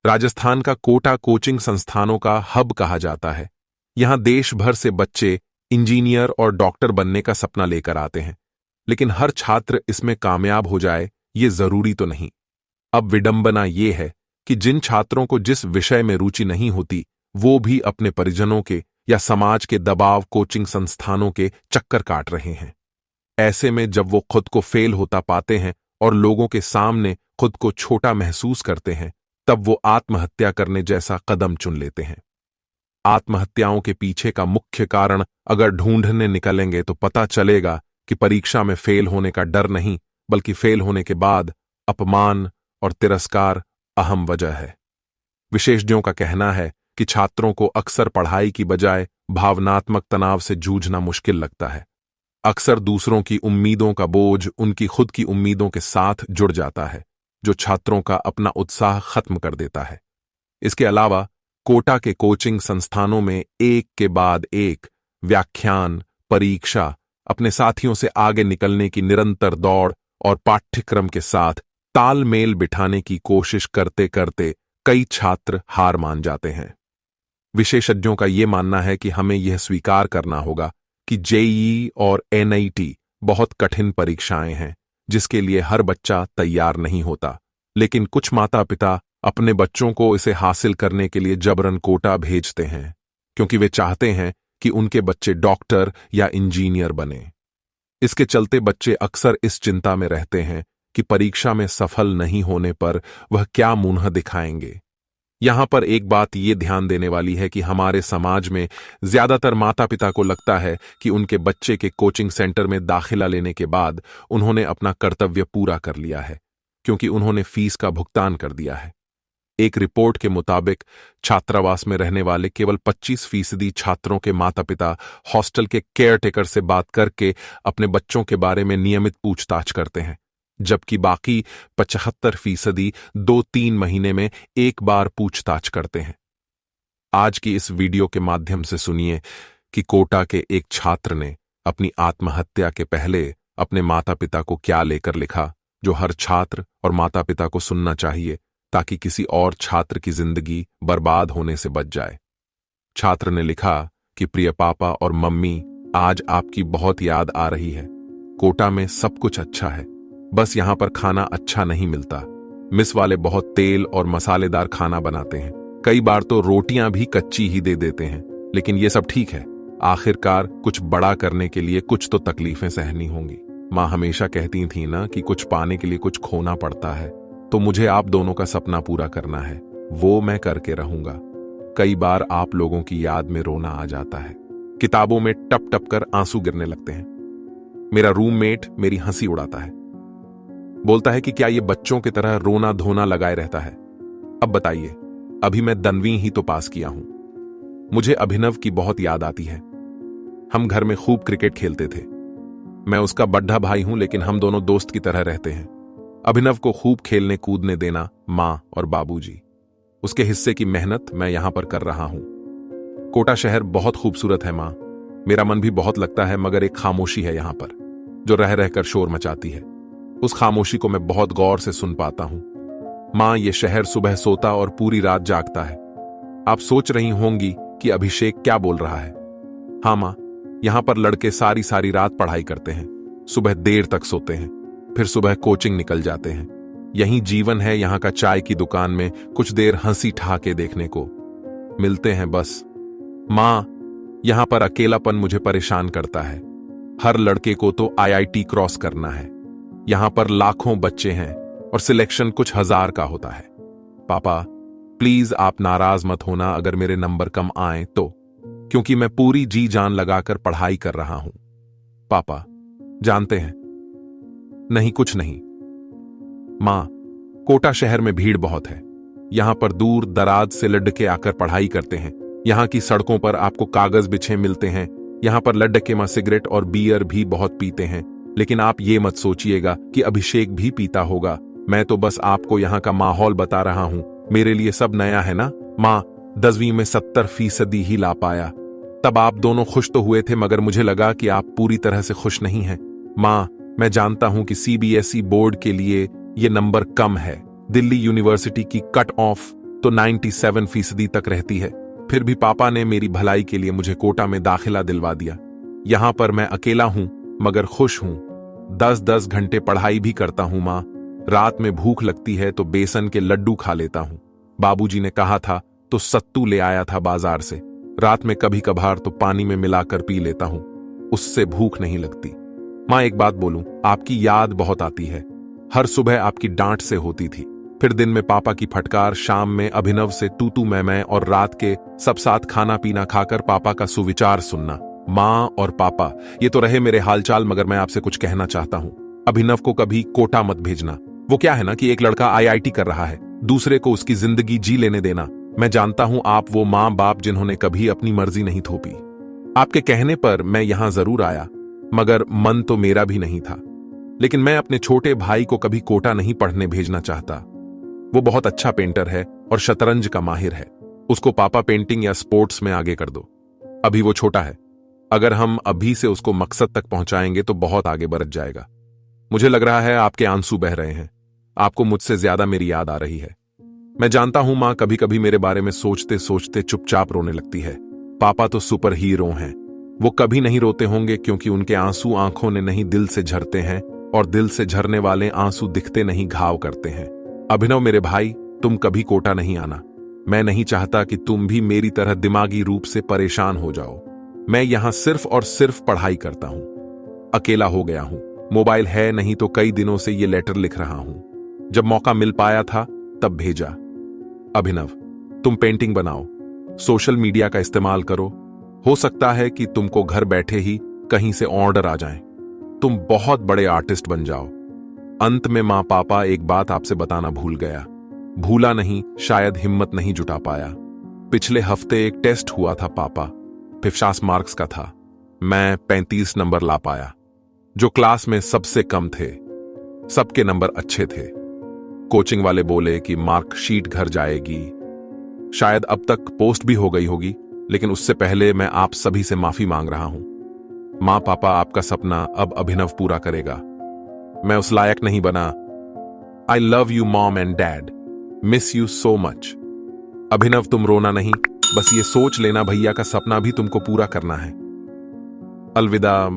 राजस्थान का कोटा कोचिंग संस्थानों का हब कहा जाता है। यहां देश भर से बच्चे इंजीनियर और डॉक्टर बनने का सपना लेकर आते हैं, लेकिन हर छात्र इसमें कामयाब हो जाए ये जरूरी तो नहीं। अब विडंबना ये है कि जिन छात्रों को जिस विषय में रुचि नहीं होती, वो भी अपने परिजनों के या समाज के दबाव कोचिंग संस्थानों के चक्कर काट रहे हैं। ऐसे में जब वो खुद को फेल होता पाते हैं और लोगों के सामने खुद को छोटा महसूस करते हैं, तब वो आत्महत्या करने जैसा कदम चुन लेते हैं। आत्महत्याओं के पीछे का मुख्य कारण अगर ढूंढने निकलेंगे तो पता चलेगा कि परीक्षा में फेल होने का डर नहीं, बल्कि फेल होने के बाद अपमान और तिरस्कार अहम वजह है। विशेषज्ञों का कहना है कि छात्रों को अक्सर पढ़ाई की बजाय भावनात्मक तनाव से जूझना मुश्किल लगता है। अक्सर दूसरों की उम्मीदों का बोझ उनकी खुद की उम्मीदों के साथ जुड़ जाता है, जो छात्रों का अपना उत्साह खत्म कर देता है। इसके अलावा कोटा के कोचिंग संस्थानों में एक के बाद एक व्याख्यान, परीक्षा, अपने साथियों से आगे निकलने की निरंतर दौड़ और पाठ्यक्रम के साथ तालमेल बिठाने की कोशिश करते करते कई छात्र हार मान जाते हैं। विशेषज्ञों का यह मानना है कि हमें यह स्वीकार करना होगा कि जेईई और एनआईटी बहुत कठिन परीक्षाएं हैं, जिसके लिए हर बच्चा तैयार नहीं होता। लेकिन कुछ माता पिता अपने बच्चों को इसे हासिल करने के लिए जबरन कोटा भेजते हैं, क्योंकि वे चाहते हैं कि उनके बच्चे डॉक्टर या इंजीनियर बने। इसके चलते बच्चे अक्सर इस चिंता में रहते हैं कि परीक्षा में सफल नहीं होने पर वह क्या मुंह दिखाएंगे। यहां पर एक बात ये ध्यान देने वाली है कि हमारे समाज में ज्यादातर माता पिता को लगता है कि उनके बच्चे के कोचिंग सेंटर में दाखिला लेने के बाद उन्होंने अपना कर्तव्य पूरा कर लिया है, क्योंकि उन्होंने फीस का भुगतान कर दिया है। एक रिपोर्ट के मुताबिक छात्रावास में रहने वाले केवल 25% छात्रों के माता पिता हॉस्टल के केयरटेकर से बात करके अपने बच्चों के बारे में नियमित पूछताछ करते हैं, जबकि बाकी 75% 2-3 महीने में एक बार पूछताछ करते हैं। आज की इस वीडियो के माध्यम से सुनिए कि कोटा के एक छात्र ने अपनी आत्महत्या के पहले अपने माता पिता को क्या लेकर लिखा, जो हर छात्र और माता पिता को सुनना चाहिए, ताकि किसी और छात्र की जिंदगी बर्बाद होने से बच जाए। छात्र ने लिखा कि प्रिय पापा और मम्मी, आज आपकी बहुत याद आ रही है। कोटा में सब कुछ अच्छा है, बस यहां पर खाना अच्छा नहीं मिलता। मिस वाले बहुत तेल और मसालेदार खाना बनाते हैं, कई बार तो रोटियां भी कच्ची ही दे देते हैं, लेकिन ये सब ठीक है। आखिरकार कुछ बड़ा करने के लिए कुछ तो तकलीफें सहनी होंगी। माँ हमेशा कहती थी ना कि कुछ पाने के लिए कुछ खोना पड़ता है, तो मुझे आप दोनों का सपना पूरा करना है, वो मैं करके रहूंगा। कई बार आप लोगों की याद में रोना आ जाता है, किताबों में टप टप कर आंसू गिरने लगते हैं। मेरा रूममेट मेरी हंसी उड़ाता है, बोलता है कि क्या ये बच्चों की तरह रोना धोना लगाए रहता है। अब बताइए, अभी मैं 10वीं ही तो पास किया हूं। मुझे अभिनव की बहुत याद आती है। हम घर में खूब क्रिकेट खेलते थे। मैं उसका बड्ढा भाई हूं, लेकिन हम दोनों दोस्त की तरह रहते हैं। अभिनव को खूब खेलने कूदने देना मां और बाबूजी, उसके हिस्से की मेहनत मैं यहां पर कर रहा हूं। कोटा शहर बहुत खूबसूरत है मां, मेरा मन भी बहुत लगता है, मगर एक खामोशी है यहां पर जो रह रहकर शोर मचाती है। उस खामोशी को मैं बहुत गौर से सुन पाता हूं। मां, ये शहर सुबह सोता और पूरी रात जागता है। आप सोच रही होंगी कि अभिषेक क्या बोल रहा है। हां मां, यहां पर लड़के सारी सारी रात पढ़ाई करते हैं, सुबह देर तक सोते हैं, फिर सुबह कोचिंग निकल जाते हैं। यही जीवन है यहां का। चाय की दुकान में कुछ देर हंसी ठहाके देखने को मिलते हैं बस। मां, यहां पर अकेलापन मुझे परेशान करता है। हर लड़के को तो आईआईटी क्रॉस करना है। यहां पर लाखों बच्चे हैं और सिलेक्शन कुछ हजार का होता है। पापा, प्लीज आप नाराज मत होना अगर मेरे नंबर कम आए तो, क्योंकि मैं पूरी जी जान लगाकर पढ़ाई कर रहा हूं। पापा जानते हैं, नहीं कुछ नहीं। मां, कोटा शहर में भीड़ बहुत है। यहां पर दूर दराज से लड़के आकर पढ़ाई करते हैं। यहां की सड़कों पर आपको कागज बिछे मिलते हैं। यहां पर लड़के मां सिगरेट और बियर भी बहुत पीते हैं। लेकिन आप ये मत सोचिएगा कि अभिषेक भी पीता होगा। मैं तो बस आपको यहां का माहौल बता रहा हूं। मेरे लिए सब नया है ना। मां, 10वीं में 70% ही ला पाया। तब आप दोनों खुश तो हुए थे, मगर मुझे लगा कि आप पूरी तरह से खुश नहीं हैं। मां, मैं जानता हूं कि सीबीएसई बोर्ड के लिए ये नंबर कम है। दिल्ली यूनिवर्सिटी की कट ऑफ तो 97% तक रहती है। फिर भी पापा ने मेरी भलाई के लिए मुझे कोटा में दाखिला दिलवा दिया। यहां पर मैं अकेला हूं मगर खुश हूं। 10-10 घंटे पढ़ाई भी करता हूं मां। रात में भूख लगती है तो बेसन के लड्डू खा लेता हूं। बाबूजी ने कहा था तो सत्तू ले आया था बाजार से। रात में कभी कभार तो पानी में मिलाकर पी लेता हूं, उससे भूख नहीं लगती। मां एक बात बोलूं, आपकी याद बहुत आती है। हर सुबह आपकी डांट से होती थी, फिर दिन में पापा की फटकार, शाम में अभिनव से तू तू मैं और रात के सब साथ खाना पीना खाकर पापा का सुविचार सुनना। मां और पापा ये तो रहे मेरे हालचाल, मगर मैं आपसे कुछ कहना चाहता हूं। अभिनव को कभी कोटा मत भेजना। वो क्या है ना कि एक लड़का आईआईटी कर रहा है, दूसरे को उसकी जिंदगी जी लेने देना। मैं जानता हूं आप वो मां बाप जिन्होंने कभी अपनी मर्जी नहीं थोपी। आपके कहने पर मैं यहां जरूर आया, मगर मन तो मेरा भी नहीं था। लेकिन मैं अपने छोटे भाई को कभी कोटा नहीं पढ़ने भेजना चाहता। वो बहुत अच्छा पेंटर है और शतरंज का माहिर है। उसको पापा पेंटिंग या स्पोर्ट्स में आगे कर दो। अभी वो छोटा है, अगर हम अभी से उसको मकसद तक पहुंचाएंगे तो बहुत आगे बढ़ जाएगा। मुझे लग रहा है आपके आंसू बह रहे हैं, आपको मुझसे ज्यादा मेरी याद आ रही है। मैं जानता हूं मां कभी कभी मेरे बारे में सोचते सोचते चुपचाप रोने लगती है। पापा तो सुपर हीरो हैं, वो कभी नहीं रोते होंगे क्योंकि उनके आंसू आंखों ने नहीं दिल से झरते हैं, और दिल से झरने वाले आंसू दिखते नहीं घाव करते हैं। अभिनव मेरे भाई, तुम कभी कोटा नहीं आना। मैं नहीं चाहता कि तुम भी मेरी तरह दिमागी रूप से परेशान हो जाओ। मैं यहां सिर्फ और सिर्फ पढ़ाई करता हूं। अकेला हो गया हूं, मोबाइल है नहीं तो कई दिनों से ये लेटर लिख रहा हूं। जब मौका मिल पाया था तब भेजा। अभिनव, तुम पेंटिंग बनाओ, सोशल मीडिया का इस्तेमाल करो। हो सकता है कि तुमको घर बैठे ही कहीं से ऑर्डर आ जाए, तुम बहुत बड़े आर्टिस्ट बन जाओ। अंत में मां पापा एक बात आपसे बताना भूल गया। भूला नहीं, शायद हिम्मत नहीं जुटा पाया। पिछले हफ्ते एक टेस्ट हुआ था पापा, 50 मार्क्स का था। मैं 35 नंबर ला पाया, जो क्लास में सबसे कम थे। सबके नंबर अच्छे थे। कोचिंग वाले बोले कि मार्कशीट घर जाएगी। शायद अब तक पोस्ट भी हो गई होगी, लेकिन उससे पहले मैं आप सभी से माफी मांग रहा हूं। मां पापा, आपका सपना अब अभिनव पूरा करेगा। मैं उस लायक नहीं बना। I love you mom and dad, miss you so much. Abhinav, तुम रोना नहीं, बस ये सोच लेना भैया का सपना भी तुमको पूरा करना है। अलविदा।